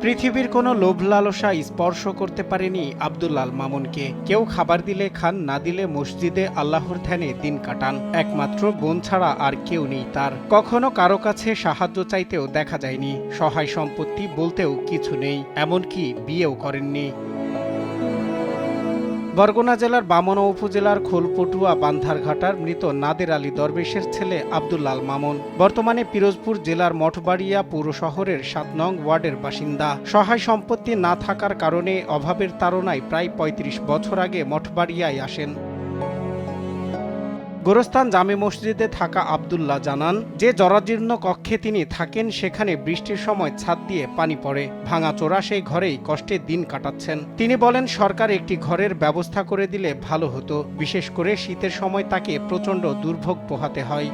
পৃথিবীর কোনো লোভ লালসা স্পর্শ করতে পারেনি আব্দুল্লাহ আল মামুনকে। কেউ খাবার দিলে খান, না দিলে মসজিদে আল্লাহর ধ্যানে দিন কাটান। একমাত্র বোন ছাড়া আর কেউ নেই তার। কখনো কারো কাছে সাহায্য চাইতেও দেখা যায়নি। সহায় সম্পত্তি বলতেও কিছু নেই, এমনকি বিয়েও করেননি। বরগুনা জেলার বামনা উপজেলার খোলপটুয়া বান্ধারঘাটার মৃত নাদের আলী দরবেশের ছেলে আব্দুল্লাহ আল মামুন বর্তমানে পিরোজপুর জেলার মঠবাড়িয়া পৌর শহরের ৭ নং ওয়ার্ডের বাসিন্দা। সহায় সম্পত্তি না থাকার কারণে অভাবের তাড়নায় প্রায় ৩৫ বছর আগে মঠবাড়িয়ায় আসেন। গোরস্থান জামে মসজিদে থাকা আব্দুল্লাহ জানান, যে জরাজীর্ণ কক্ষে তিনি থাকেন সেখানে বৃষ্টির সময় ছাদ দিয়ে পানি পড়ে। ভাঙাচোরা সেই ঘরেই কষ্টে দিন কাটাচ্ছেন। তিনি বলেন, সরকার একটি ঘরের ব্যবস্থা করে দিলে ভালো হতো। বিশেষ করে শীতের সময় তাকে প্রচণ্ড দুর্ভোগ পোহাতে হয়।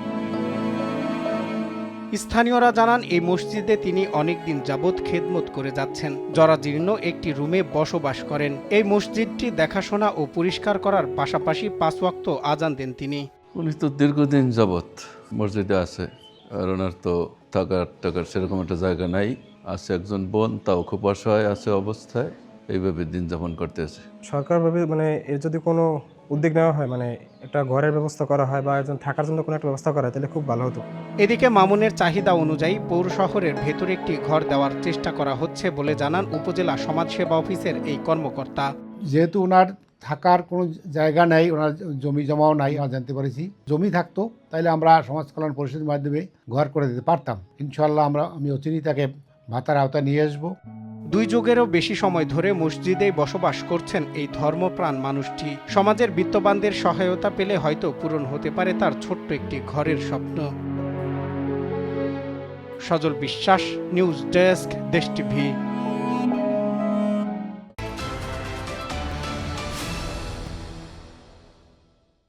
স্থানীয়রা জানান, এই মসজিদে তিনি অনেকদিন যাবৎ খেদমত করে যাচ্ছেন। জরাজীর্ণ একটি রুমে বসবাস করেন। এই মসজিদটি দেখাশোনা ও পরিষ্কার করার পাশাপাশি ৫ ওয়াক্ত আজান দেন তিনি। উনি তো দীর্ঘদিন যাবৎ মসজিদে আছে, আর ওনার তো থাকার সেরকম একটা জায়গা নাই। আছে একজন বোন, তাও খুব অসহায় আছে অবস্থায়, এইভাবে দিন যাপন করতেছে। সরকারভাবে এর যদি কোনো উদ্যোগ নেওয়া হয়, একটা ঘরের ব্যবস্থা করা হয় বা একজন থাকার জন্য কোনো একটা ব্যবস্থা করা হয়, তাহলে খুব ভালো হতো। এদিকে মামুনের চাহিদা অনুযায়ী পৌর শহরের ভেতরে একটি ঘর দেওয়ার চেষ্টা করা হচ্ছে বলে জানান উপজেলা সমাজসেবা অফিসের এই কর্মকর্তা। যেহেতু ওনার থাকার কোনো জায়গা নেই, ওনার জমি জমাও নাই, আমরা জানতে পারেছি। জমি থাকতো তাইলে আমরা সমাজ কল্যাণ পরিষদের মাধ্যমে ঘর করে দিতে পারতাম। ইনশাআল্লাহ আমি অচিরেই তাকে ভাতার আওতায় নিয়ে আসবো। 2 যুগেরও বেশি সময় ধরে মসজিদেই বসবাস করছেন এই ধর্মপ্রাণ মানুষটি। সমাজের বিত্তবানদের সহায়তা পেলে হয়তো পূরণ হতে পারে তার ছোট্ট একটি ঘরের স্বপ্ন। সজল বিশ্বাস, নিউজ ডেস্ক, দেশ টিভি।